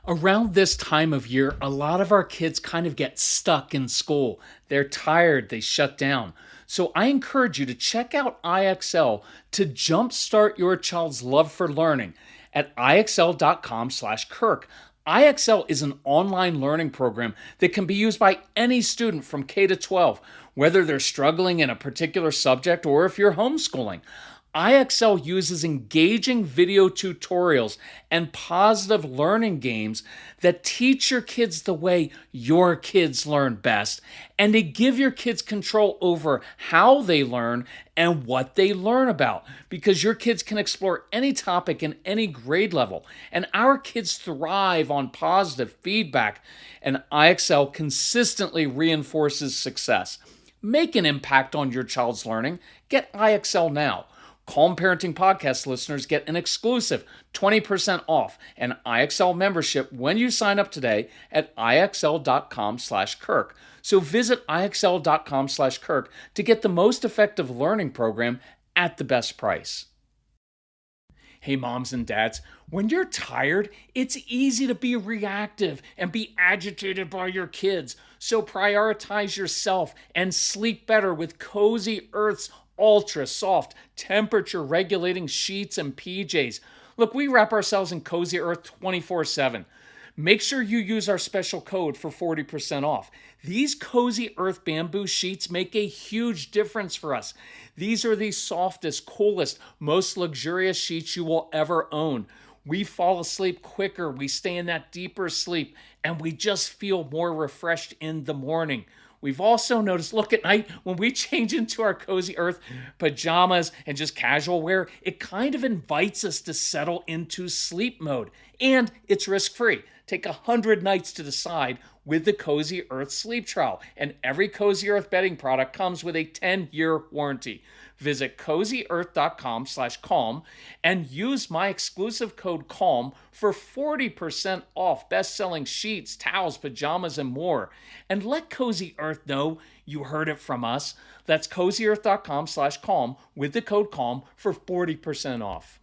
Around this time of year, a lot of our kids kind of get stuck in school. They're tired, they shut down. So I encourage you to check out IXL to jumpstart your child's love for learning at ixl.com/Kirk. IXL is an online learning program that can be used by any student from K to 12, whether they're struggling in a particular subject or if you're homeschooling. IXL uses engaging video tutorials and positive learning games that teach your kids the way your kids learn best and to give your kids control over how they learn and what they learn about, because your kids can explore any topic in any grade level. And our kids thrive on positive feedback, and IXL consistently reinforces success. Make an impact on your child's learning. Get IXL now. Calm Parenting Podcast listeners get an exclusive 20% off an IXL membership when you sign up today at ixl.com/Kirk. So visit ixl.com/Kirk to get the most effective learning program at the best price. Hey, moms and dads, when you're tired, it's easy to be reactive and be agitated by your kids. So prioritize yourself and sleep better with Cozy Earth's ultra soft, temperature regulating sheets and PJs. Look, we wrap ourselves in Cozy Earth 24/7. Make sure you use our special code for 40% off. These Cozy Earth bamboo sheets make a huge difference for us. These are the softest, coolest, most luxurious sheets you will ever own. We fall asleep quicker, we stay in that deeper sleep, and we just feel more refreshed in the morning. We've also noticed, look, at night, when we change into our Cozy Earth pajamas and just casual wear, it kind of invites us to settle into sleep mode. And it's risk-free. Take 100 nights to decide with the Cozy Earth sleep trial. And every Cozy Earth bedding product comes with a 10-year warranty. Visit CozyEarth.com/Calm and use my exclusive code CALM for 40% off best-selling sheets, towels, pajamas, and more. And let Cozy Earth know you heard it from us. That's CozyEarth.com/Calm with the code CALM for 40% off.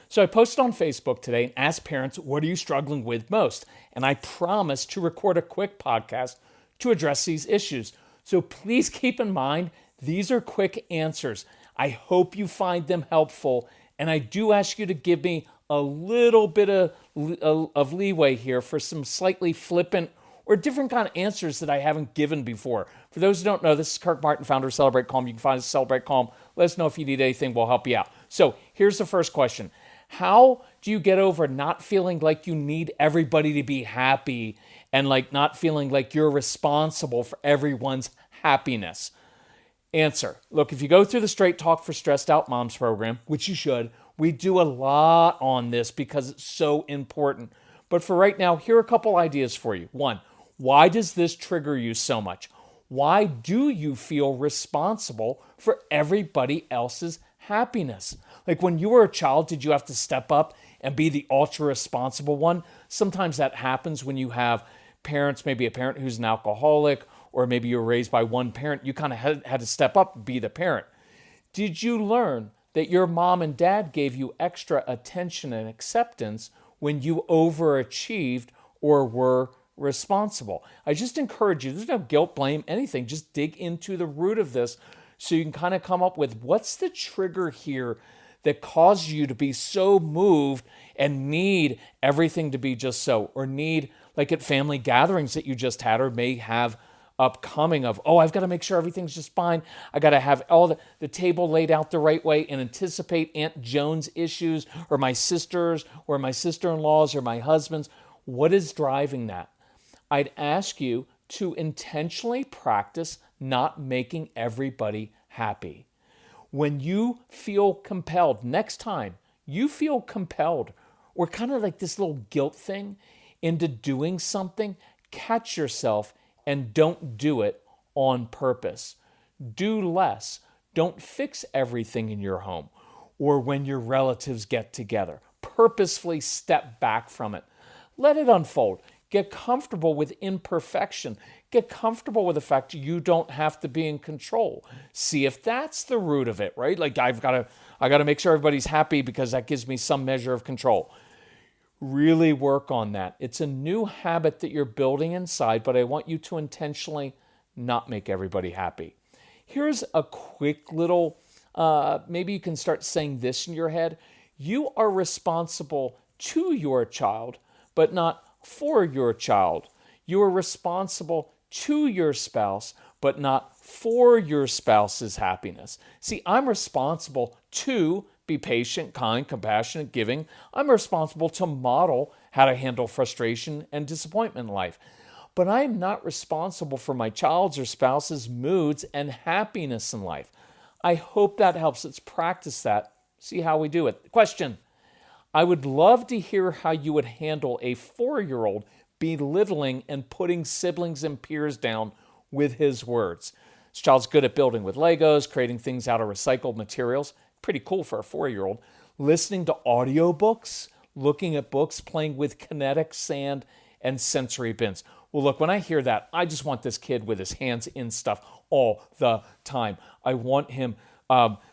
So I posted on Facebook today and asked parents, what are you struggling with most? And I promised to record a quick podcast to address these issues. So please keep in mind, these are quick answers. I hope you find them helpful. And I do ask you to give me a little bit of leeway here for some slightly flippant or different kind of answers that I haven't given before. For those who don't know, this is Kirk Martin, founder of Celebrate Calm. You can find us at Celebrate Calm. Let us know if you need anything. We'll help you out. So here's the first question. How do you get over not feeling like you need everybody to be happy and like not feeling like you're responsible for everyone's happiness? Answer. Look, if you go through the Straight Talk for Stressed Out Moms program, which you should, we do a lot on this because it's so important. But for right now, here are a couple ideas for you. One, why does this trigger you so much? Why do you feel responsible for everybody else's happiness? Like when you were a child, did you have to step up and be the ultra responsible one? Sometimes that happens when you have parents, maybe a parent who's an alcoholic, or maybe you were raised by one parent. You kind of had to step up and be the parent. Did you learn that your mom and dad gave you extra attention and acceptance when you overachieved or were responsible? I just encourage you, there's no guilt, blame, anything. Just dig into the root of this so you can kind of come up with what's the trigger here that caused you to be so moved and need everything to be just so, or need, like at family gatherings that you just had or may have upcoming of, oh, I've got to make sure everything's just fine. I got to have all the table laid out the right way and anticipate Aunt Joan's issues or my sisters or my sister-in-laws or my husband's. What is driving that? I'd ask you to intentionally practice not making everybody happy. When you feel compelled, next time you feel compelled or kind of like this little guilt thing into doing something, catch yourself and don't do it on purpose. Do less. Don't fix everything in your home or when your relatives get together. Purposefully step back from it. Let it unfold. Get comfortable with imperfection. Get comfortable with the fact you don't have to be in control. See if that's the root of it, right? Like I got to make sure everybody's happy because that gives me some measure of control. Really work on that. It's a new habit that you're building inside, but I want you to intentionally not make everybody happy. Here's a quick little, maybe you can start saying this in your head. You are responsible to your child, but not for your child. You are responsible to your spouse, but not for your spouse's happiness. See, I'm responsible to be patient, kind, compassionate, giving. I'm responsible to model how to handle frustration and disappointment in life. But I'm not responsible for my child's or spouse's moods and happiness in life. I hope that helps. Let's practice that. See how we do it. Question. I would love to hear how you would handle a 4-year-old belittling and putting siblings and peers down with his words. This child's good at building with Legos, creating things out of recycled materials. Pretty cool for a 4-year-old. Listening to audiobooks, looking at books, playing with kinetic sand and sensory bins. Well, look, when I hear that, I just want this kid with his hands in stuff all the time. I want him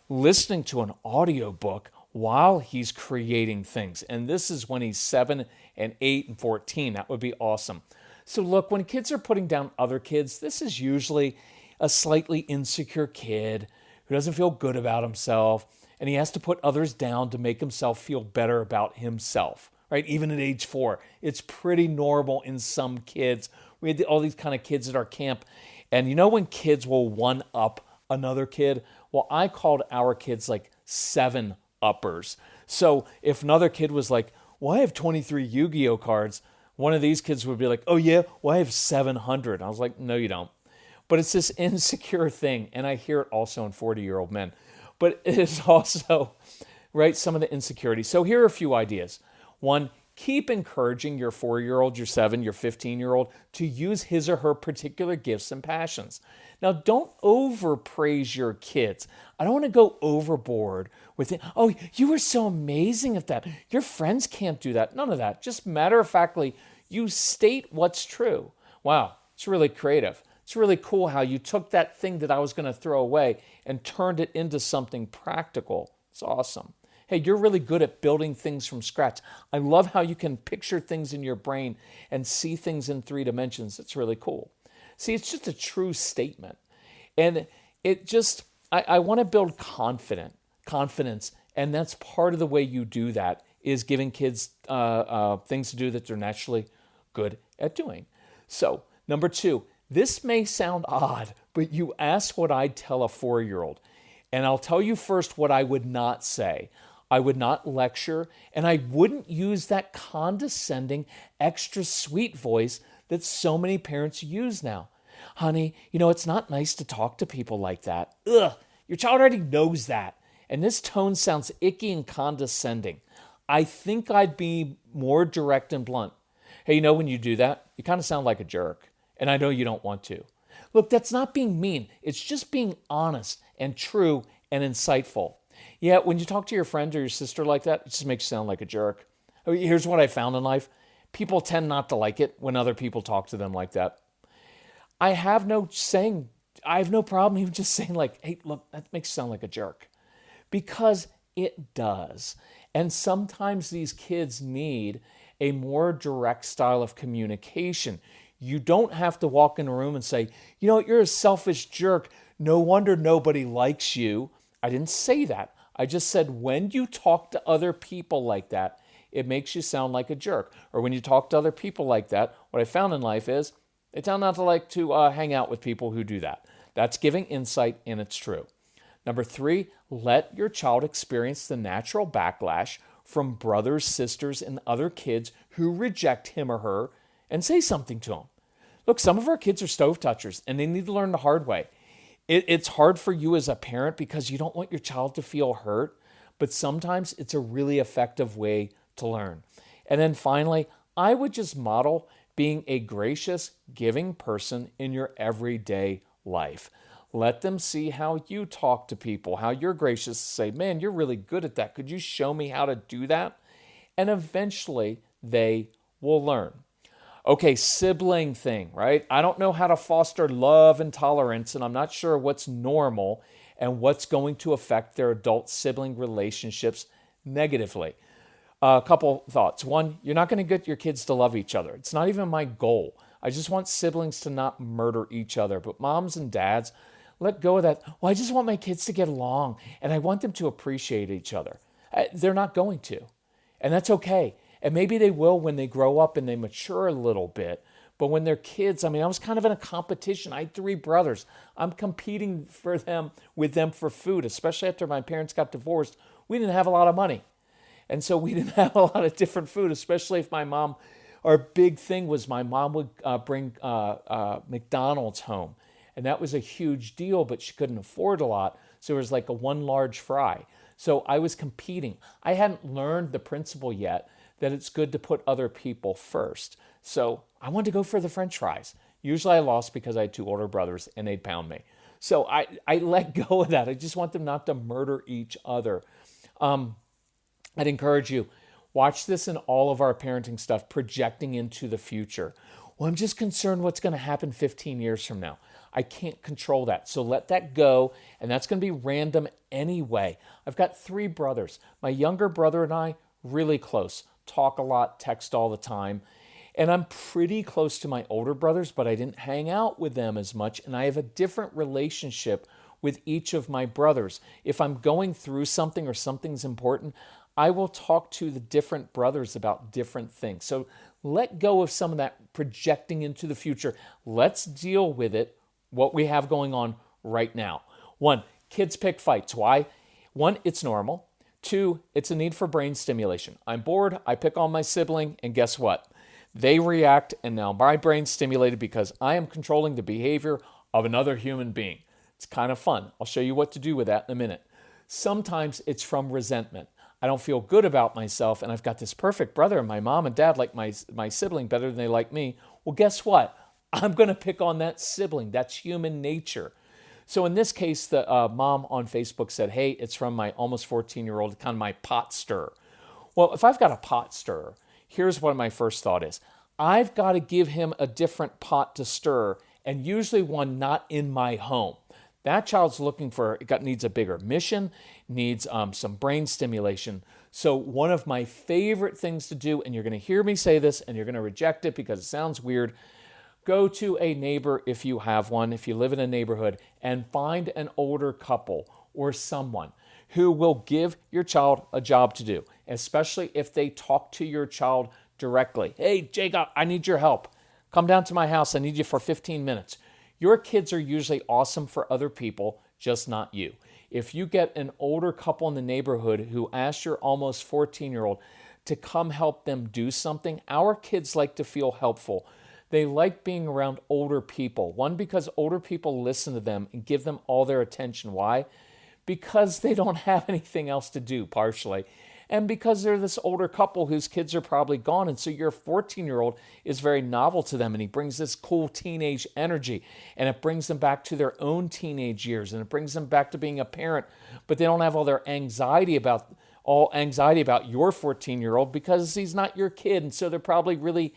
listening to an audiobook while he's creating things. And this is when he's 7 and 8 and 14. That would be awesome. So look, when kids are putting down other kids, this is usually a slightly insecure kid who doesn't feel good about himself, and he has to put others down to make himself feel better about himself, right? Even at age 4, it's pretty normal in some kids. We had all these kind of kids at our camp, and you know when kids will one-up another kid? Well, I called our kids like 7-uppers. So if another kid was like, well, I have 23 Yu-Gi-Oh cards, one of these kids would be like, oh yeah, well I have 700. I was like, no you don't. But it's this insecure thing, and I hear it also in 40-year-old men. But it is also, right, some of the insecurity. So here are a few ideas. One, keep encouraging your 4-year-old, your 7, your 15-year-old to use his or her particular gifts and passions. Now, don't overpraise your kids. I don't want to go overboard with it. Oh, you were so amazing at that. Your friends can't do that. None of that. Just matter-of-factly, you state what's true. Wow, it's really creative. It's really cool how you took that thing that I was going to throw away and turned it into something practical. It's awesome. Hey, you're really good at building things from scratch. I love how you can picture things in your brain and see things in 3 dimensions. It's really cool. See, it's just a true statement. And it just, I want to build confidence. And that's part of the way you do that is giving kids things to do that they're naturally good at doing. So, number 2, this may sound odd, but you asked what I'd tell a 4-year-old. And I'll tell you first what I would not say. I would not lecture, and I wouldn't use that condescending, extra sweet voice that so many parents use now. Honey, you know, it's not nice to talk to people like that. Ugh, your child already knows that. And this tone sounds icky and condescending. I think I'd be more direct and blunt. Hey, you know, when you do that, you kind of sound like a jerk. And I know you don't want to. Look, that's not being mean. It's just being honest and true and insightful. Yeah, when you talk to your friend or your sister like that, it just makes you sound like a jerk. Here's what I found in life. People tend not to like it when other people talk to them like that. I have no problem even just saying like, hey, look, that makes you sound like a jerk. Because it does. And sometimes these kids need a more direct style of communication. You don't have to walk in a room and say, you know, you're a selfish jerk. No wonder nobody likes you. I didn't say that. I just said when you talk to other people like that, it makes you sound like a jerk. Or when you talk to other people like that, what I found in life is they tend not to like to hang out with people who do that. That's giving insight, and it's true. Number 3, let your child experience the natural backlash from brothers, sisters, and other kids who reject him or her, and say something to them. Look, some of our kids are stove touchers, and they need to learn the hard way. It's hard for you as a parent because you don't want your child to feel hurt, but sometimes it's a really effective way to learn. And then finally, I would just model being a gracious, giving person in your everyday life. Let them see how you talk to people, how you're gracious. Say, man, you're really good at that. Could you show me how to do that? And eventually they will learn. Okay, sibling thing, right? I don't know how to foster love and tolerance, and I'm not sure what's normal and what's going to affect their adult sibling relationships negatively. A couple thoughts. One, you're not going to get your kids to love each other. It's not even my goal. I just want siblings to not murder each other. But moms and dads, let go of that. Well, I just want my kids to get along and I want them to appreciate each other. They're not going to. And that's okay. And maybe they will when they grow up and they mature a little bit. But when they're kids, I mean, I was kind of in a competition. I had 3 brothers. I'm competing with them for food, especially after my parents got divorced. We didn't have a lot of money. And so we didn't have a lot of different food, especially if my mom, our big thing was my mom would bring McDonald's home. And that was a huge deal, but she couldn't afford a lot. So it was like a 1 large fry. So I was competing. I hadn't learned the principle yet that it's good to put other people first. So I wanted to go for the French fries. Usually I lost because I had 2 older brothers and they'd pound me. So I let go of that. I just want them not to murder each other. I'd encourage you, watch this in all of our parenting stuff, projecting into the future. Well, I'm just concerned what's going to happen 15 years from now. I can't control that. So let that go. And that's going to be random anyway. I've got 3 brothers. My younger brother and I, really close. Talk a lot, text all the time. And I'm pretty close to my older brothers, but I didn't hang out with them as much. And I have a different relationship with each of my brothers. If I'm going through something or something's important, I will talk to the different brothers about different things. So let go of some of that projecting into the future. Let's deal with it, what we have going on right now. 1, kids pick fights. Why? 1, it's normal. 2, it's a need for brain stimulation. I'm bored, I pick on my sibling, and guess what? They react, and now my brain's stimulated because I am controlling the behavior of another human being. It's kind of fun. I'll show you what to do with that in a minute. Sometimes it's from resentment. I don't feel good about myself, and I've got this perfect brother, and my mom and dad like my sibling better than they like me. Well, guess what? I'm going to pick on that sibling. That's human nature. So in this case, the mom on Facebook said, hey, it's from my almost 14-year-old, kind of my pot stirrer. Well, if I've got a pot stirrer, here's what my first thought is. I've got to give him a different pot to stir, and usually one not in my home. That child's needs a bigger mission, needs some brain stimulation. So one of my favorite things to do, and you're going to hear me say this, and you're going to reject it because it sounds weird, go to a neighbor if you have one, if you live in a neighborhood, and find an older couple or someone who will give your child a job to do, especially if they talk to your child directly. Hey, Jacob, I need your help. Come down to my house. I need you for 15 minutes. Your kids are usually awesome for other people, just not you. If you get an older couple in the neighborhood who asks your almost 14-year-old to come help them do something, our kids like to feel helpful. They like being around older people. 1, because older people listen to them and give them all their attention. Why? Because they don't have anything else to do, partially. And because they're this older couple whose kids are probably gone. And so your 14-year-old is very novel to them. And he brings this cool teenage energy. And it brings them back to their own teenage years. And it brings them back to being a parent. But they don't have all their anxiety about your 14-year-old because he's not your kid. And so they're probably really,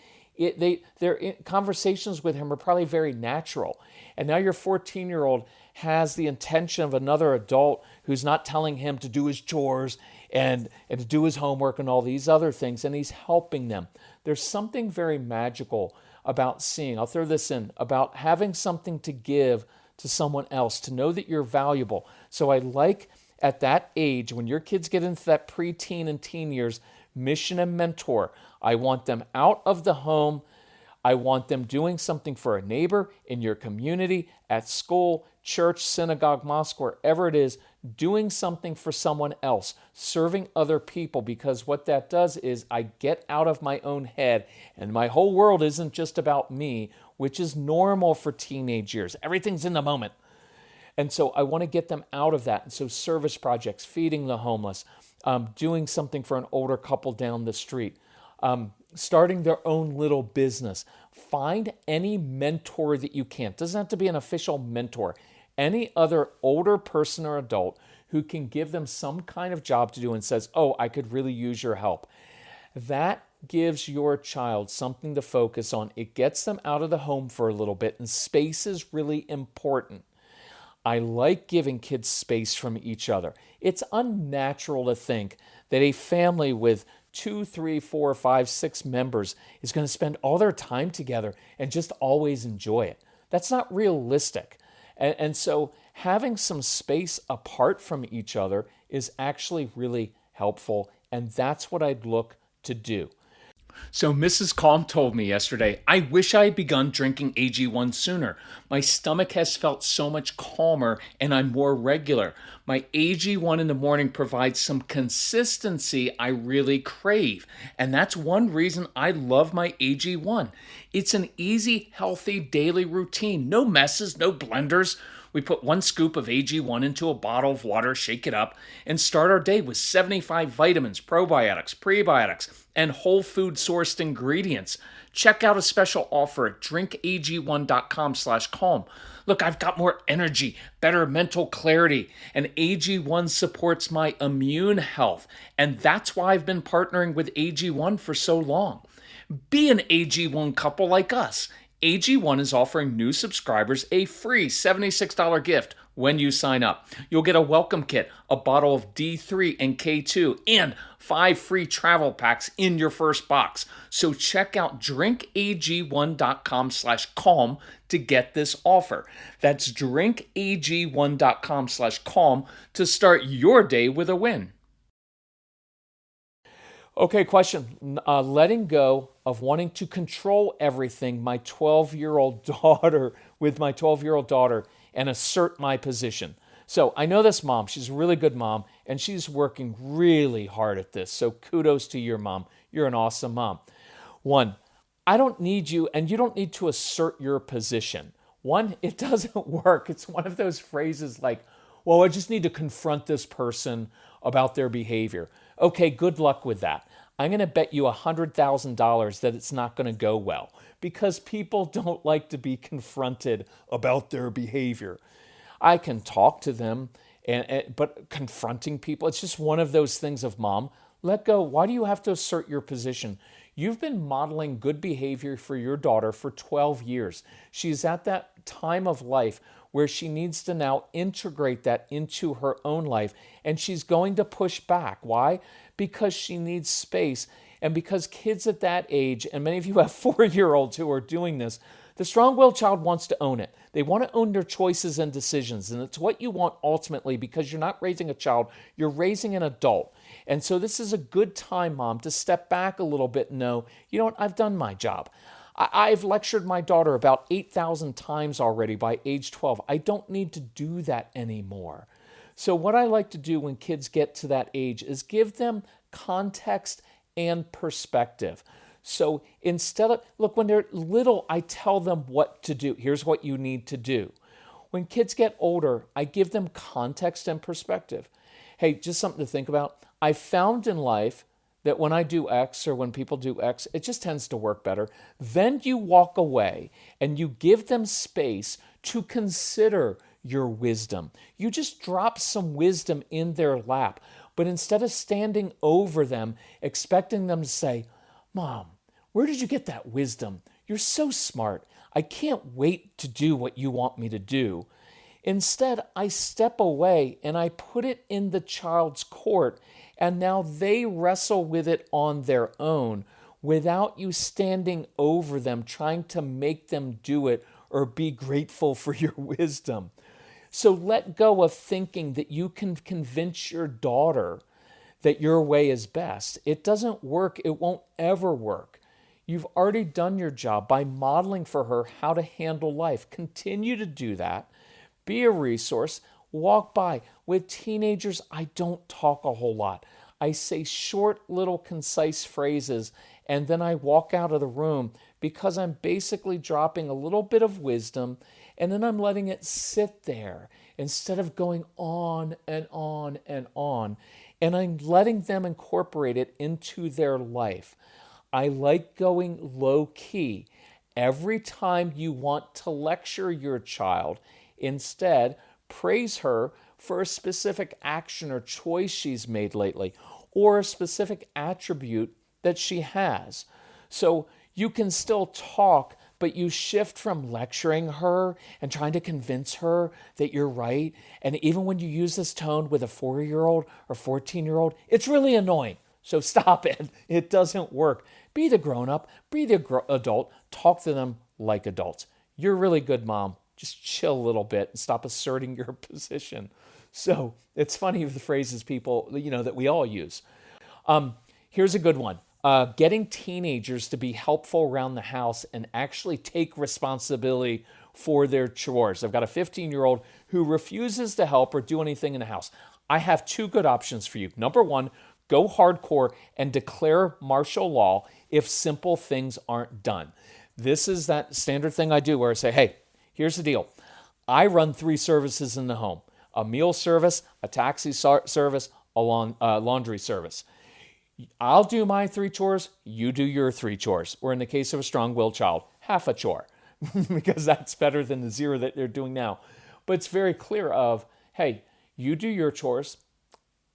their conversations with him are probably very natural. And now your 14-year-old has the intention of another adult who's not telling him to do his chores and to do his homework and all these other things, and he's helping them. There's something very magical about seeing, I'll throw this in, about having something to give to someone else, to know that you're valuable. So I like at that age, when your kids get into that preteen and teen years, mission and mentor. I want them out of the home. I want them doing something for a neighbor, in your community, at school, church, synagogue, mosque, wherever it is, doing something for someone else, serving other people, because what that does is I get out of my own head, and my whole world isn't just about me, which is normal for teenage years. Everything's in the moment. And so I want to get them out of that. And so service projects, feeding the homeless, doing something for an older couple down the street, starting their own little business. Find any mentor that you can. It doesn't have to be an official mentor. Any other older person or adult who can give them some kind of job to do and says, oh, I could really use your help. That gives your child something to focus on. It gets them out of the home for a little bit, and space is really important. I like giving kids space from each other. It's unnatural to think that a family with 2, 3, 4, 5, 6 members is going to spend all their time together and just always enjoy it. That's not realistic. And so having some space apart from each other is actually really helpful. And that's what I'd look to do. So Mrs. Calm told me yesterday, I wish I had begun drinking AG1 sooner. My stomach has felt so much calmer and I'm more regular. My AG1 in the morning provides some consistency I really crave. And that's one reason I love my AG1. It's an easy, healthy daily routine. No messes, no blenders. We put 1 scoop of AG1 into a bottle of water, shake it up, and start our day with 75 vitamins, probiotics, prebiotics, and whole food sourced ingredients. Check out a special offer at drinkag1.com/calm. Look, I've got more energy, better mental clarity, and AG1 supports my immune health. And that's why I've been partnering with AG1 for so long. Be an AG1 couple like us. AG1 is offering new subscribers a free $76 gift when you sign up. You'll get a welcome kit, a bottle of D3 and K2, and 5 free travel packs in your first box. So check out drinkag1.com/calm to get this offer. That's drinkag1.com/calm to start your day with a win. Okay, question. Letting go of wanting to control everything, my 12-year-old daughter, with my 12-year-old daughter, and assert my position. So I know this mom. She's a really good mom, and she's working really hard at this. So kudos to your mom. You're an awesome mom. 1, I don't need you, and you don't need to assert your position. 1, it doesn't work. It's one of those phrases like, well, I just need to confront this person about their behavior. Okay, good luck with that. I'm going to bet you $100,000 that it's not going to go well because people don't like to be confronted about their behavior. I can talk to them, but confronting people, it's just one of those things of, Mom, let go. Why do you have to assert your position? You've been modeling good behavior for your daughter for 12 years. She's at that time of life where she needs to now integrate that into her own life, and she's going to push back. Why? Because she needs space, and because kids at that age, and many of you have 4-year-olds who are doing this, the strong-willed child wants to own it. They want to own their choices and decisions, and it's what you want ultimately because you're not raising a child, you're raising an adult. And so this is a good time, Mom, to step back a little bit and know, you know what, I've done my job. I've lectured my daughter about 8,000 times already by age 12. I don't need to do that anymore. So what I like to do when kids get to that age is give them context and perspective. So instead of, look, when they're little, I tell them what to do. Here's what you need to do. When kids get older, I give them context and perspective. Hey, just something to think about. I found in life that when I do X or when people do X, it just tends to work better. Then you walk away and you give them space to consider your wisdom. You just drop some wisdom in their lap. But instead of standing over them, expecting them to say, Mom, where did you get that wisdom? You're so smart. I can't wait to do what you want me to do. Instead, I step away and I put it in the child's court, and now they wrestle with it on their own without you standing over them, trying to make them do it or be grateful for your wisdom. So let go of thinking that you can convince your daughter that your way is best. It doesn't work. It won't ever work. You've already done your job by modeling for her how to handle life. Continue to do that. Be a resource. Walk by. With teenagers, I don't talk a whole lot. I say short, little, concise phrases, and then I walk out of the room because I'm basically dropping a little bit of wisdom, and then I'm letting it sit there instead of going on and on and on. And I'm letting them incorporate it into their life. I like going low key. Every time you want to lecture your child, instead, praise her for a specific action or choice she's made lately, or a specific attribute that she has. So you can still talk, but you shift from lecturing her and trying to convince her that you're right. And even when you use this tone with a 4-year-old or 14-year-old, it's really annoying. So stop it. It doesn't work. Be the grown up, be the adult, talk to them like adults. You're a really good mom. Just chill a little bit and stop asserting your position. So it's funny the phrases people, that we all use. Here's a good one. Getting teenagers to be helpful around the house and actually take responsibility for their chores. I've got a 15-year-old who refuses to help or do anything in the house. I have two good options for you. Number one, go hardcore and declare martial law if simple things aren't done. This is that standard thing I do where I say, hey, here's the deal. I run 3 services in the home: a meal service, a taxi service, a laundry service. I'll do my 3 chores, you do your 3 chores. Or in the case of a strong-willed child, half a chore, because that's better than the 0 that they're doing now. But it's very clear of, hey, you do your chores,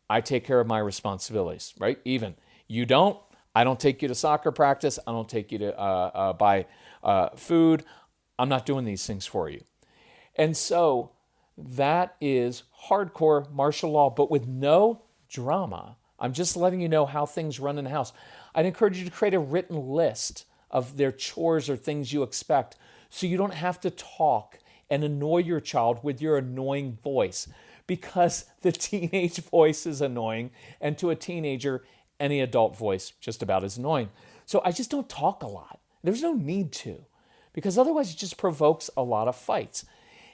I take care of my responsibilities, right? Even. You don't, I don't take you to soccer practice, I don't take you to buy food, I'm not doing these things for you. And so that is hardcore martial law, but with no drama. I'm just letting you know how things run in the house. I'd encourage you to create a written list of their chores or things you expect so you don't have to talk and annoy your child with your annoying voice, because the teenage voice is annoying, and to a teenager, any adult voice just about is annoying. So I just don't talk a lot. There's no need to, because otherwise it just provokes a lot of fights.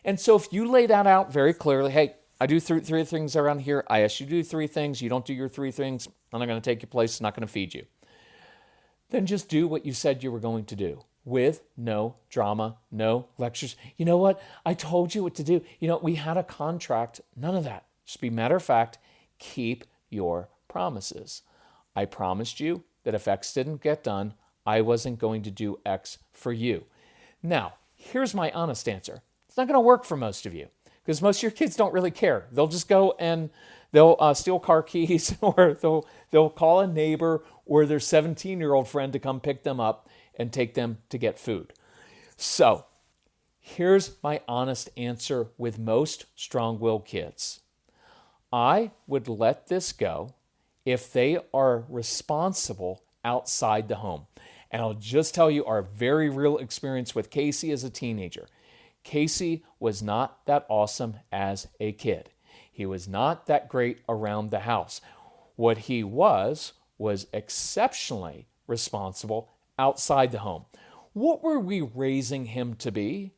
And so if you lay that out very clearly, hey, I do 3 things around here. I ask you to do 3 things. You don't do your 3 things, I'm not going to take your place. I'm not going to feed you. Then just do what you said you were going to do with no drama, no lectures. You know what? I told you what to do. We had a contract. None of that. Just be matter of fact. Keep your promises. I promised you that if X didn't get done, I wasn't going to do X for you. Now, here's my honest answer. It's not going to work for most of you, because most of your kids don't really care. They'll just go and they'll steal car keys, or they'll call a neighbor or their 17-year-old friend to come pick them up and take them to get food. So here's my honest answer with most strong-willed kids. I would let this go if they are responsible outside the home. And I'll just tell you our very real experience with Casey as a teenager. Casey was not that awesome as a kid. He was not that great around the house. What he was exceptionally responsible outside the home. What were we raising him to be?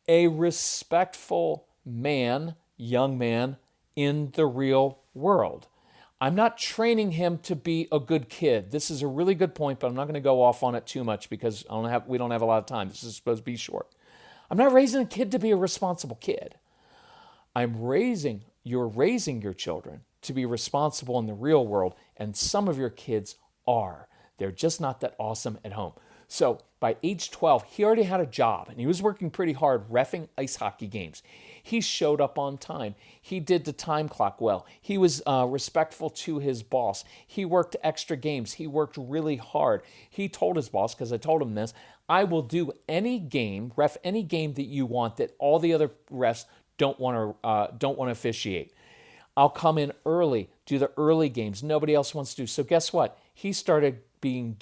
A respectful man, young man in the real world. I'm not training him to be a good kid. This is a really good point, but I'm not going to go off on it too much because we don't have a lot of time. This is supposed to be short. I'm not raising a kid to be a responsible kid. You're raising your children to be responsible in the real world, and some of your kids are. They're just not that awesome at home. So by age 12, he already had a job, and he was working pretty hard reffing ice hockey games. He showed up on time. He did the time clock well. He was respectful to his boss. He worked extra games. He worked really hard. He told his boss, because I told him this, I will do any game, ref any game that you want that all the other refs don't want to officiate. I'll come in early, do the early games nobody else wants to do. So guess what? He started being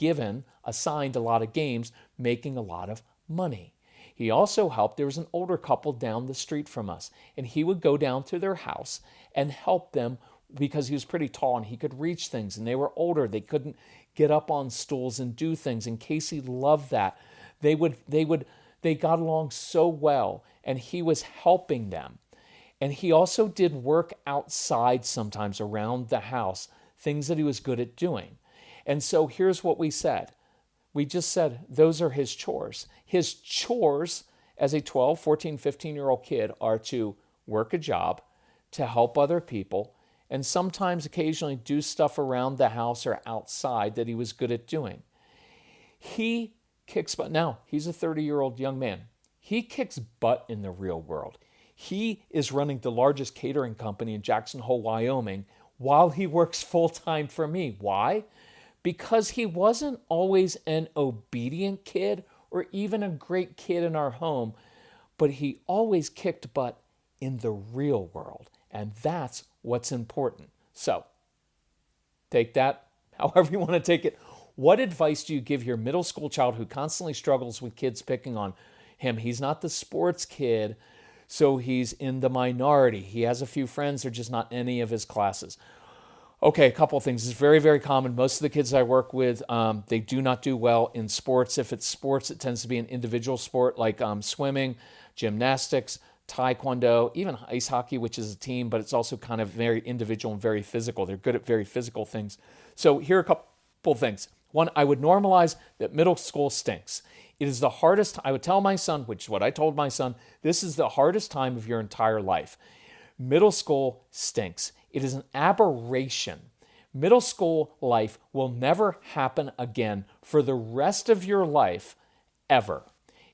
assigned a lot of games, making a lot of money. He also helped. There was an older couple down the street from us, and he would go down to their house and help them because he was pretty tall and he could reach things, and they were older. They couldn't get up on stools and do things, and Casey loved that. They got along so well, and he was helping them. And he also did work outside sometimes around the house, things that he was good at doing. And so here's what we said. We just said those are his chores. His chores as a 12, 14, 15-year-old kid are to work a job, to help other people, and sometimes occasionally do stuff around the house or outside that he was good at doing. He kicks butt. Now, he's a 30-year-old young man. He kicks butt in the real world. He is running the largest catering company in Jackson Hole, Wyoming, while he works full-time for me. Why? Because he wasn't always an obedient kid or even a great kid in our home, but he always kicked butt in the real world, and that's what's important. So, take that however you want to take it. What advice do you give your middle school child who constantly struggles with kids picking on him? He's not the sports kid, so he's in the minority. He has a few friends, they're just not in any of his classes. Okay, a couple of things. It's very, very common. Most of the kids I work with, they do not do well in sports. If it's sports, it tends to be an individual sport like swimming, gymnastics, taekwondo, even ice hockey, which is a team, but it's also kind of very individual and very physical. They're good at very physical things. So here are a couple things. One, I would normalize that middle school stinks. It is the hardest. I would tell my son, which is what I told my son, this is the hardest time of your entire life. Middle school stinks. It is an aberration. Middle school life will never happen again for the rest of your life, ever.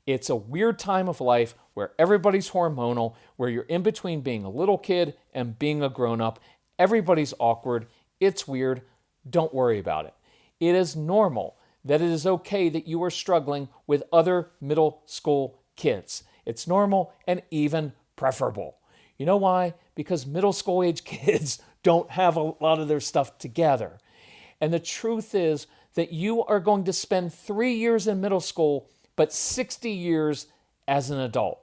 It's a weird time of life where everybody's hormonal, where you're in between being a little kid and being a grown-up. Everybody's awkward. It's weird. Don't worry about it. It is normal that it is okay that you are struggling with other middle school kids. It's normal and even preferable. You know why? Because middle school age kids don't have a lot of their stuff together. And the truth is that you are going to spend 3 years in middle school, but 60 years as an adult.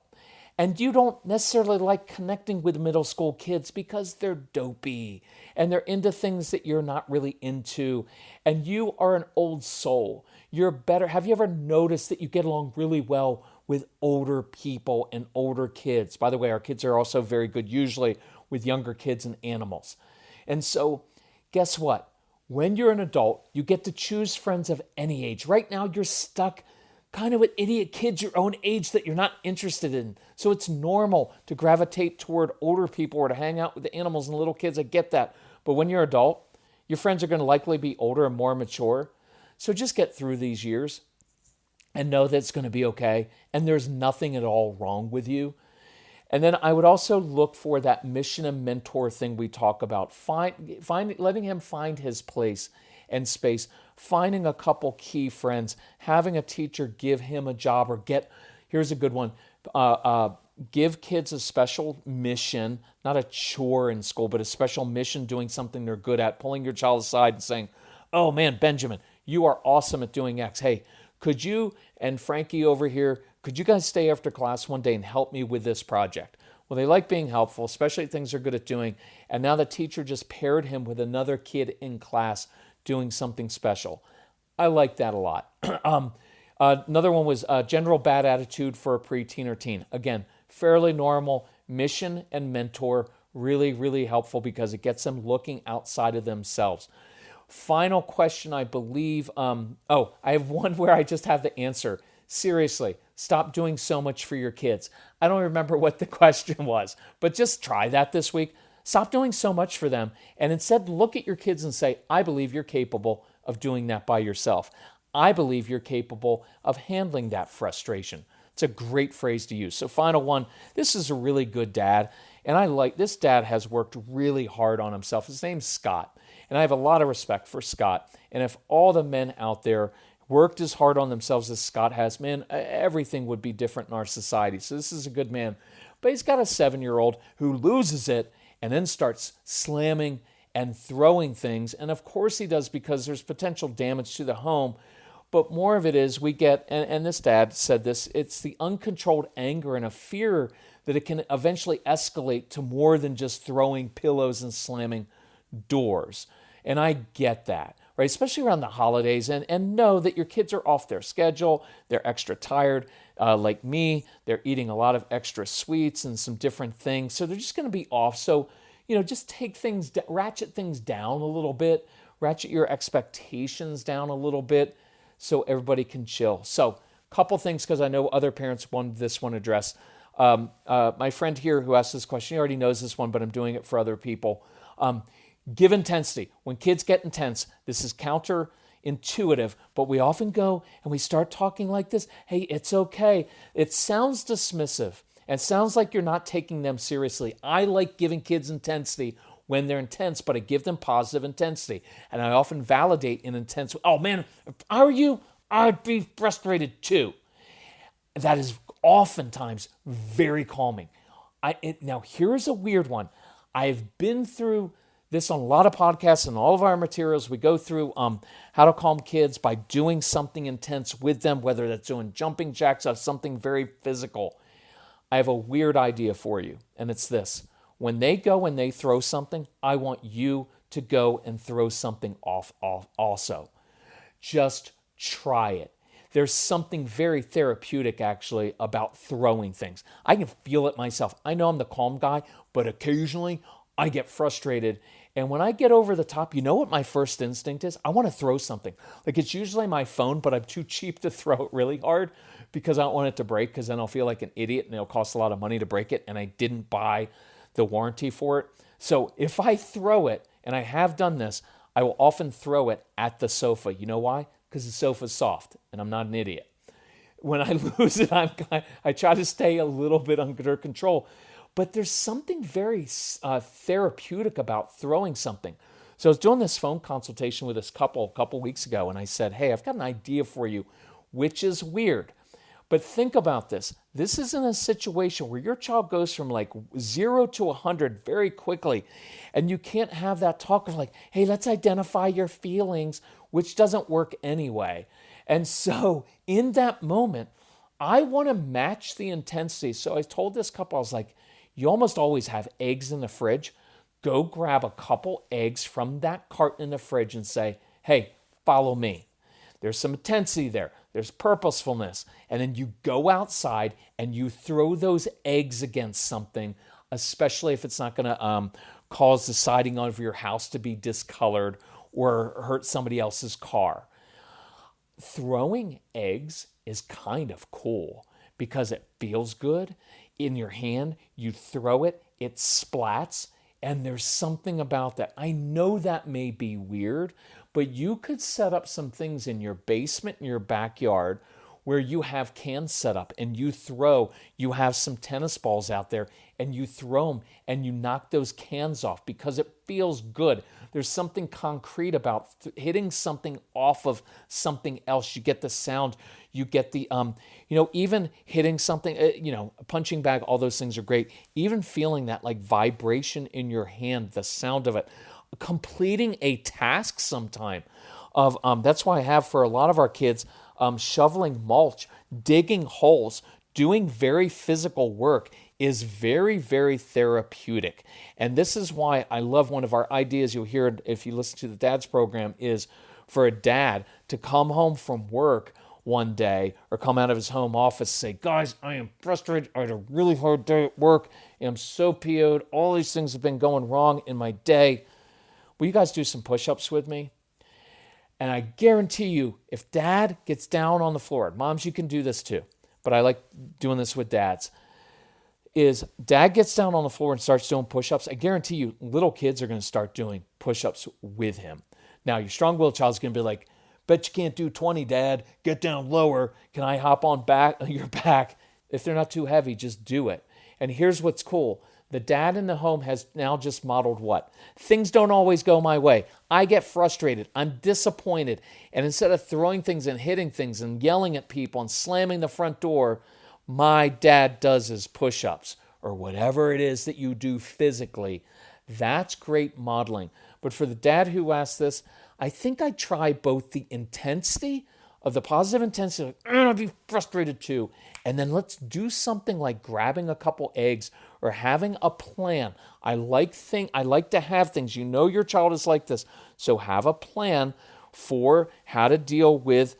And you don't necessarily like connecting with middle school kids because they're dopey and they're into things that you're not really into. And you are an old soul. You're better. Have you ever noticed that you get along really well with older people and older kids? By the way, our kids are also very good usually with younger kids and animals. And so guess what? When you're an adult, you get to choose friends of any age. Right now, you're stuck kind of with idiot kids your own age that you're not interested in. So it's normal to gravitate toward older people or to hang out with the animals and little kids. I get that. But when you're an adult, your friends are going to likely be older and more mature. So just get through these years and know that it's going to be okay. And there's nothing at all wrong with you. And then I would also look for that mission and mentor thing we talk about. Letting him find his place and space, finding a couple key friends, having a teacher give him a job or here's a good one, give kids a special mission, not a chore in school, but a special mission doing something they're good at, pulling your child aside and saying, oh man, Benjamin, you are awesome at doing X. Hey, could you and Frankie over here, could you guys stay after class one day and help me with this project? Well, they like being helpful, especially things they're good at doing. And now the teacher just paired him with another kid in class doing something special. I like that a lot. Another one was general bad attitude for a preteen or teen. Again, fairly normal. Mission and mentor, really, really helpful because it gets them looking outside of themselves. Final question, I believe. I have one where I just have the answer. Seriously, stop doing so much for your kids. I don't remember what the question was, but just try that this week. Stop doing so much for them and instead look at your kids and say, I believe you're capable of doing that by yourself. I believe you're capable of handling that frustration. It's a great phrase to use. So final one, this is a really good dad. And this dad has worked really hard on himself. His name's Scott. And I have a lot of respect for Scott. And if all the men out there worked as hard on themselves as Scott has, man, everything would be different in our society. So this is a good man. But he's got a 7-year-old who loses it and then starts slamming and throwing things. And of course he does because there's potential damage to the home. But more of it is we get, and this dad said this, it's the uncontrolled anger and a fear that it can eventually escalate to more than just throwing pillows and slamming doors. And I get that, right? Especially around the holidays. And know that your kids are off their schedule. They're extra tired. Like me, they're eating a lot of extra sweets and some different things. So they're just going to be off. So, just take things, ratchet things down a little bit. Ratchet your expectations down a little bit so everybody can chill. So a couple things because I know other parents wanted this one addressed. My friend here who asked this question, he already knows this one, but I'm doing it for other people. Give intensity. When kids get intense, this is counterintuitive, but we often go and we start talking like this. Hey, it's okay. It sounds dismissive and sounds like you're not taking them seriously. I like giving kids intensity when they're intense, but I give them positive intensity. And I often validate in intense, oh man, if I were you, I'd be frustrated too. That is oftentimes very calming. Now here's a weird one. I've been through this on a lot of podcasts and all of our materials. We go through how to calm kids by doing something intense with them, whether that's doing jumping jacks or something very physical. I have a weird idea for you, and it's this. When they go and they throw something, I want you to go and throw something off also. Just try it. There's something very therapeutic, actually, about throwing things. I can feel it myself. I know I'm the calm guy, but occasionally I get frustrated. And when I get over the top, you know what my first instinct is? I want to throw something. Like, it's usually my phone, but I'm too cheap to throw it really hard because I don't want it to break, because then I'll feel like an idiot and it'll cost a lot of money to break it, and I didn't buy the warranty for it. So if I throw it, and I have done this, I will often throw it at the sofa. You know why? Because the sofa's soft, and I'm not an idiot. When I lose it, I try to stay a little bit under control. But there's something very therapeutic about throwing something. So I was doing this phone consultation with this couple a couple weeks ago, and I said, hey, I've got an idea for you, which is weird. But think about this. This isn't a situation where your child goes from like 0 to 100 very quickly, and you can't have that talk of like, hey, let's identify your feelings, which doesn't work anyway. And so in that moment, I want to match the intensity. So I told this couple, I was like, you almost always have eggs in the fridge. Go grab a couple eggs from that carton in the fridge and say, hey, follow me. There's some intensity there. There's purposefulness. And then you go outside and you throw those eggs against something, especially if it's not going to cause the siding of your house to be discolored or hurt somebody else's car. Throwing eggs is kind of cool because it feels good in your hand. You throw it, it splats, and there's something about that. I know that may be weird, but you could set up some things in your basement, in your backyard, where you have cans set up and you have some tennis balls out there and you throw them and you knock those cans off because it feels good. There's something concrete about hitting something off of something else. You get the sound, you get the, even hitting something, a punching bag, all those things are great. Even feeling that like vibration in your hand, the sound of it, completing a task sometime of, that's why I have for a lot of our kids, shoveling mulch, digging holes, doing very physical work is very, very therapeutic. And this is why I love one of our ideas you'll hear if you listen to the Dad's program is for a dad to come home from work one day or come out of his home office and say, guys, I am frustrated. I had a really hard day at work. I'm so PO'd. All these things have been going wrong in my day. Will you guys do some push-ups with me? And I guarantee you, if dad gets down on the floor, moms, you can do this too, but I like doing this with dads, is dad gets down on the floor and starts doing push-ups, I guarantee you, little kids are going to start doing push-ups with him. Now, your strong-willed child's going to be like, bet you can't do 20, Dad. Get down lower. Can I hop on your back? If they're not too heavy, just do it. And here's what's cool. The dad in the home has now just modeled what? Things don't always go my way. I get frustrated. I'm disappointed. And instead of throwing things and hitting things and yelling at people and slamming the front door, my dad does his push-ups or whatever it is that you do physically. That's great modeling. But for the dad who asked this, I think I try both the intensity of the positive intensity, like, I'll be frustrated too, and then let's do something like grabbing a couple eggs or having a plan. I like to have things. You know your child is like this, so have a plan for how to deal with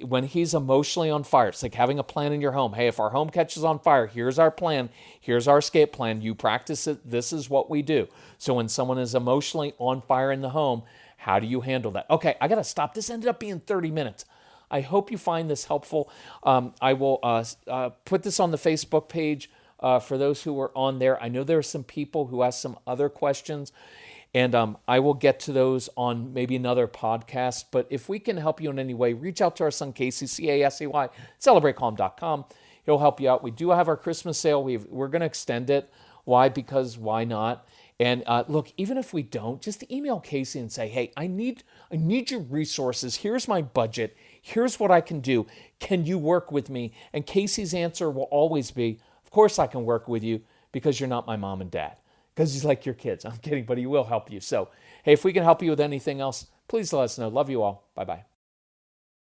when he's emotionally on fire. It's like having a plan in your home. Hey, if our home catches on fire, here's our plan. Here's our escape plan. You practice it. This is what we do. So when someone is emotionally on fire in the home, how do you handle that? Okay, I got to stop. This ended up being 30 minutes. I hope you find this helpful. I will put this on the Facebook page for those who are on there. I know there are some people who asked some other questions, and I will get to those on maybe another podcast. But if we can help you in any way, reach out to our son Casey, Casey, celebratecalm.com. He'll help you out. We do have our Christmas sale. We're going to extend it. Why? Because why not? And look, even if we don't, just email Casey and say, hey, I need your resources. Here's my budget. Here's what I can do. Can you work with me? And Casey's answer will always be, of course I can work with you because you're not my mom and dad. because he's like your kids. I'm kidding, but he will help you. So, hey, if we can help you with anything else, please let us know. Love you all. Bye-bye.